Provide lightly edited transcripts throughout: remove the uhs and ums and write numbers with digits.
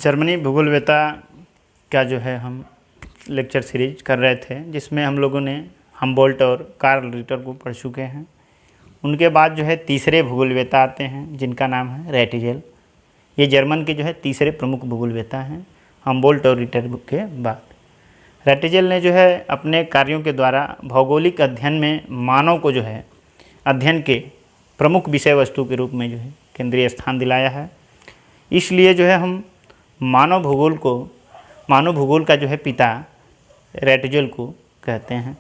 Germany भूगोलवेत्ता का जो है हम लेक्चर सीरीज कर रहे थे, जिसमें हम लोगों ने हमबोल्ट और कार्ल रिटर को पढ़ चुके हैं। उनके बाद जो है तीसरे भूगोलवेत्ता आते हैं जिनका नाम है रैटिजेल। ये जर्मन के जो है तीसरे प्रमुख भूगोलवेत्ता हैं हमबोल्ट और रिटर के बाद। रैटिजेल ने जो है अपने कार्यों के द्वारा भौगोलिक अध्ययन में मानव को जो है अध्ययन के प्रमुख विषय वस्तु के रूप में जो है केंद्रीय स्थान दिलाया है। इसलिए जो है हम मानव भूगोल का जो है पिता रैटिजेल को कहते हैं।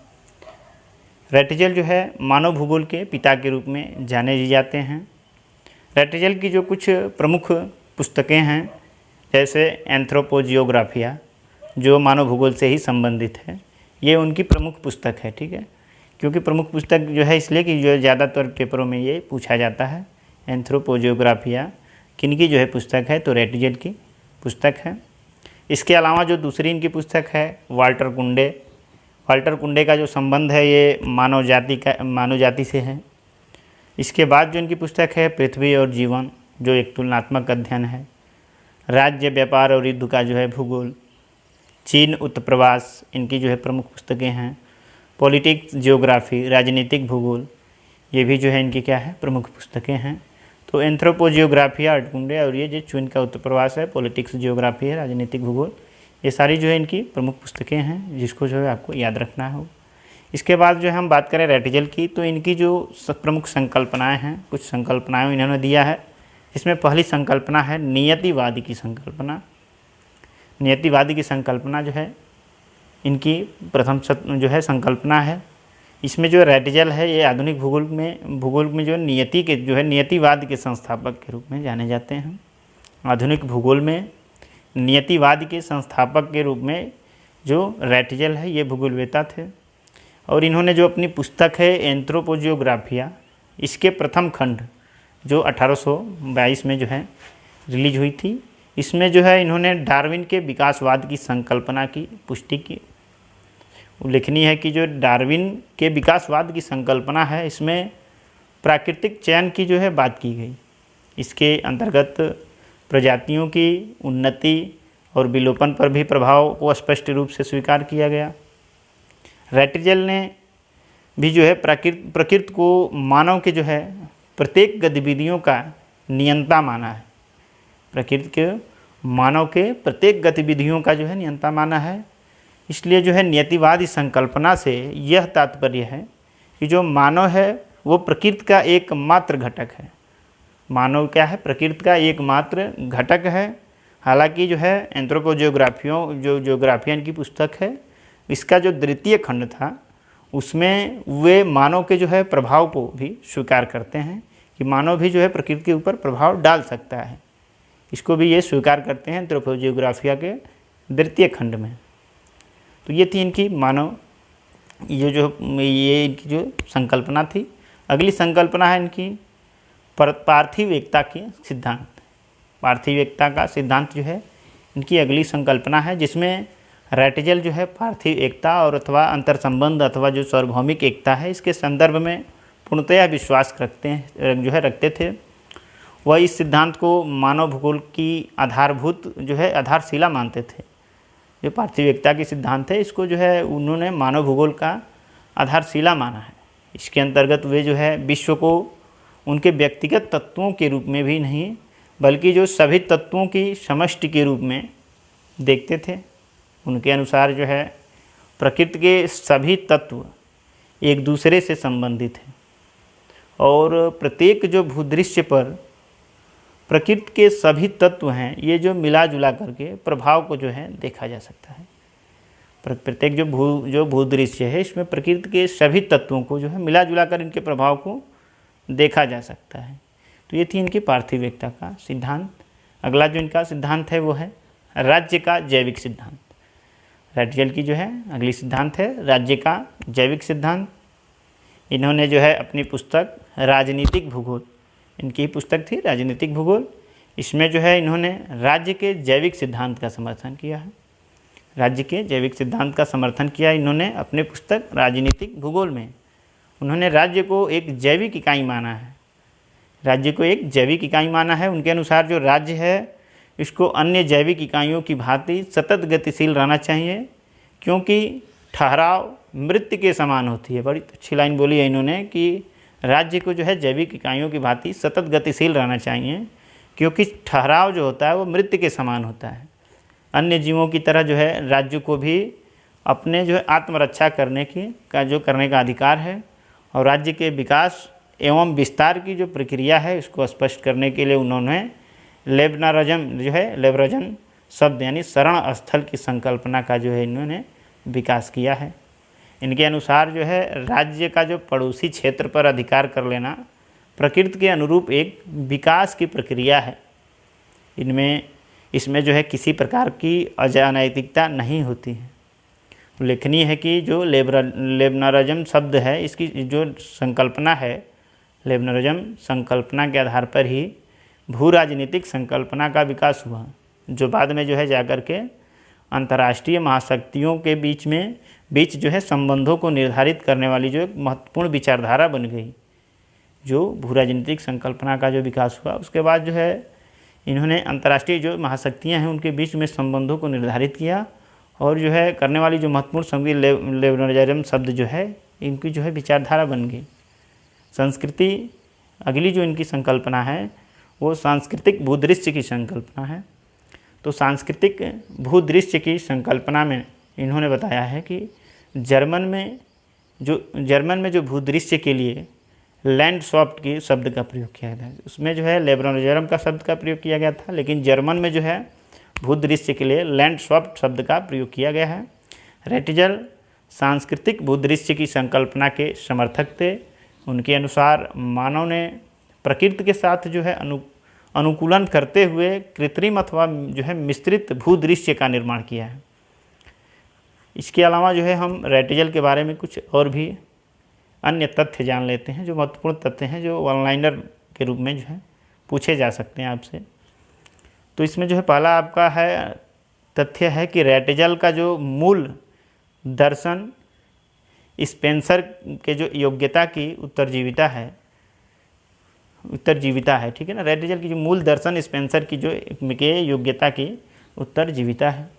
रैटिजेल जो है मानव भूगोल के पिता के रूप में जाने जाते हैं। रैटिजेल की जो कुछ प्रमुख पुस्तकें हैं, जैसे एंथ्रोपोजियोग्राफिया, जो मानव भूगोल से ही संबंधित है, ये उनकी प्रमुख पुस्तक है। ठीक है, क्योंकि प्रमुख पुस्तक जो है इसलिए कि जो ज़्यादातर पेपरों में ये पूछा जाता है। एंथ्रोपोजियोग्राफिया किनकी जो है पुस्तक है, तो रैटिजेल की पुस्तक है। इसके अलावा जो दूसरी इनकी पुस्तक है वाल्टर कुंडे का जो संबंध है ये मानव जाति से है। इसके बाद जो इनकी पुस्तक है पृथ्वी और जीवन, जो एक तुलनात्मक अध्ययन है। राज्य, व्यापार और युद्ध का जो है भूगोल। चीन उत्प्रवास इनकी जो है प्रमुख पुस्तकें हैं। पॉलिटिक्स जियोग्राफी, राजनीतिक भूगोल, ये भी जो है इनकी क्या है, प्रमुख पुस्तकें हैं। तो एंथ्रोपोजियोग्राफिया कुंडे और ये जो चीन का उत्प्रवास है, पॉलिटिक्स जियोग्राफी है, राजनीतिक भूगोल, ये सारी जो है इनकी प्रमुख पुस्तकें हैं, जिसको जो है आपको याद रखना हो। इसके बाद जो है हम बात करें रैटिजेल की, तो इनकी जो प्रमुख संकल्पनाएं हैं, कुछ संकल्पनाएं इन्होंने दिया है। इसमें पहली संकल्पना है नियतिवाद की संकल्पना। नियतिवाद की संकल्पना जो है इनकी प्रथम जो है संकल्पना है। इसमें जो रैटिजेल है ये आधुनिक भूगोल में जो नियति के जो है नियतिवाद के संस्थापक के रूप में जाने जाते हैं। आधुनिक भूगोल में नियतिवाद के संस्थापक के रूप में जो रैटिजेल है ये भूगोलवेत्ता थे। और इन्होंने जो अपनी पुस्तक है एंथ्रोपोजियोग्राफिया, इसके प्रथम खंड जो 1822 में जो है रिलीज हुई थी, इसमें जो है इन्होंने डार्विन के विकासवाद की संकल्पना की पुष्टि की। उल्लेखनीय है कि जो डार्विन के विकासवाद की संकल्पना है, इसमें प्राकृतिक चयन की जो है बात की गई। इसके अंतर्गत प्रजातियों की उन्नति और विलोपन पर भी प्रभाव को स्पष्ट रूप से स्वीकार किया गया। रैटिजेल ने भी जो है प्रकृति को मानव के जो है प्रत्येक गतिविधियों का नियंता माना है। प्रकृति के मानव के प्रत्येक गतिविधियों का जो है नियंता माना है। इसलिए जो है नियतिवादी संकल्पना से यह तात्पर्य है कि जो मानव है वो प्रकृति का एकमात्र घटक है। मानव क्या है, प्रकृति का एकमात्र घटक है। हालांकि जो है जियोग्राफियन की पुस्तक है, इसका जो द्वितीय खंड था उसमें वे मानव के जो है प्रभाव को भी स्वीकार करते हैं कि मानव भी जो है प्रकृति के ऊपर प्रभाव डाल सकता है। इसको भी ये स्वीकार करते हैं एंथ्रोपोजियोग्राफिया के द्वितीय खंड में। तो ये थी इनकी ये इनकी जो संकल्पना थी। अगली संकल्पना है इनकी पार्थिव एकता के सिद्धांत। पार्थिव एकता का सिद्धांत जो है इनकी अगली संकल्पना है, जिसमें रैटिजेल जो है पार्थिव एकता और अथवा अंतर संबंध अथवा जो सार्वभौमिक एकता है, इसके संदर्भ में पूर्णतया विश्वास रखते थे। वह इस सिद्धांत को मानव भूगोल की आधारशिला मानते थे। जो पार्थिव एकता की सिद्धांत है, इसको जो है उन्होंने मानव भूगोल का आधारशिला माना है। इसके अंतर्गत वे जो है विश्व को उनके व्यक्तिगत तत्वों के रूप में भी नहीं, बल्कि जो सभी तत्वों की समष्टि के रूप में देखते थे। उनके अनुसार जो है प्रकृति के सभी तत्व एक दूसरे से संबंधित हैं और प्रत्येक जो भूदृश्य पर प्रकृति के सभी तत्व हैं, ये जो मिला जुला करके प्रभाव को जो है देखा जा सकता है। प्रत्येक जो भूदृश्य है, इसमें प्रकृति के सभी तत्वों को जो है मिला जुला कर इनके प्रभाव को देखा जा सकता है। तो ये थी इनकी पार्थिव एकता का सिद्धांत। अगला जो इनका सिद्धांत है वो है राज्य का जैविक सिद्धांत। रैटिजेल की जो है अगली सिद्धांत है राज्य का जैविक सिद्धांत। इन्होंने जो है अपनी पुस्तक राजनीतिक भूगोल, इनकी पुस्तक थी राजनीतिक भूगोल, इसमें जो है इन्होंने राज्य के जैविक सिद्धांत का समर्थन किया है। राज्य के जैविक सिद्धांत का समर्थन किया इन्होंने अपने पुस्तक राजनीतिक भूगोल में। उन्होंने राज्य को एक जैविक इकाई माना है। राज्य को एक जैविक इकाई माना है। उनके अनुसार जो राज्य है इसको अन्य जैविक इकाइयों की भांति सतत गतिशील रहना चाहिए, क्योंकि ठहराव मृत्यु के समान होती है। बड़ी अच्छी लाइन बोली है इन्होंने कि राज्य को जो है जैविक इकाइयों की भांति सतत गतिशील रहना चाहिए, क्योंकि ठहराव जो होता है वो मृत्यु के समान होता है। अन्य जीवों की तरह जो है राज्य को भी अपने जो है आत्मरक्षा करने का अधिकार है, और राज्य के विकास एवं विस्तार की जो प्रक्रिया है इसको स्पष्ट करने के लिए उन्होंने लेबरजन शब्द यानी शरण स्थल की संकल्पना का जो है इन्होंने विकास किया है। इनके अनुसार जो है राज्य का जो पड़ोसी क्षेत्र पर अधिकार कर लेना प्रकृति के अनुरूप एक विकास की प्रक्रिया है। इसमें जो है किसी प्रकार की अनैतिकता नहीं होती है। उल्लेखनीय है कि जो लेबनरिज्म शब्द है, इसकी जो संकल्पना है, लेबनरिज्म संकल्पना के आधार पर ही भू राजनीतिक संकल्पना का विकास हुआ, जो बाद में जो है जाकर के अंतर्राष्ट्रीय महाशक्तियों के बीच जो है संबंधों को निर्धारित करने वाली जो एक महत्वपूर्ण विचारधारा बन गई। जो भू राजनीतिक संकल्पना का जो विकास हुआ उसके बाद जो है इन्होंने अंतर्राष्ट्रीय जो महाशक्तियाँ हैं उनके बीच में संबंधों को निर्धारित किया, और जो है करने वाली जो महत्वपूर्ण संधि लेबनरिज्म शब्द जो है इनकी जो है विचारधारा बन गई। संस्कृति, अगली जो इनकी संकल्पना है वो सांस्कृतिक भूदृश्य की संकल्पना है। तो सांस्कृतिक भूदृश्य की संकल्पना में इन्होंने बताया है कि जर्मन में जो भूदृश्य के लिए लैंडस्केप की शब्द का प्रयोग किया गया, उसमें जो है लेबनरिज्म का शब्द का प्रयोग किया गया था, लेकिन जर्मन में जो है भूदृश्य के लिए लैंडस्केप शब्द का प्रयोग किया गया है। रेटिजल सांस्कृतिक भूदृश्य की संकल्पना के समर्थक थे। उनके अनुसार मानव ने प्रकृति के साथ जो है अनुकूलन करते हुए कृत्रिम अथवा जो है मिश्रित भूदृश्य का निर्माण किया है। इसके अलावा जो है हम रेटिजल के बारे में कुछ और भी अन्य तथ्य जान लेते हैं, जो महत्वपूर्ण तथ्य हैं, जो ऑनलाइनर के रूप में जो है पूछे जा सकते हैं आपसे। तो इसमें जो है पहला आपका है तथ्य है कि रेटिजल का जो मूल दर्शन स्पेंसर के जो योग्यता की उत्तरजीविता है, ठीक है ना। रेटिजल की जो मूल दर्शन स्पेंसर की जो के योग्यता की उत्तरजीविता है।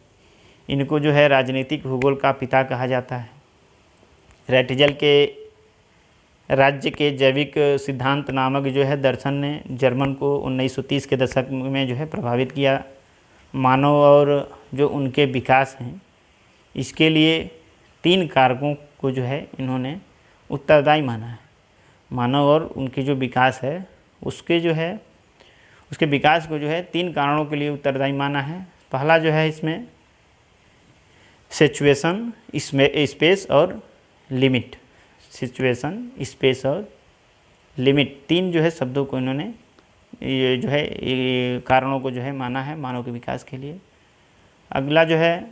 इनको जो है राजनीतिक भूगोल का पिता कहा जाता है। रेटिजल के राज्य के जैविक सिद्धांत नामक जो है दर्शन ने जर्मन को 1930 के दशक में जो है प्रभावित किया। मानव और जो उनके विकास हैं, इसके लिए 3 कारकों को जो है इन्होंने उत्तरदायी माना है। मानव और उनके जो विकास है उसके विकास को जो है 3 कारणों के लिए उत्तरदायी माना है। पहला जो है इसमें सिचुएशन, स्पेस और लिमिट। सिचुएशन, स्पेस और लिमिट, 3 जो है शब्दों को इन्होंने ये जो है कारणों को जो है माना है मानव के विकास के लिए। अगला जो है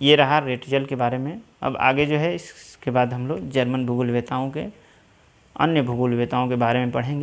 ये रहा रेटिजल के बारे में। अब आगे जो है इसके बाद हम लोग जर्मन भूगोलवेताओं के अन्य भूगोलवेताओं के बारे में पढ़ेंगे।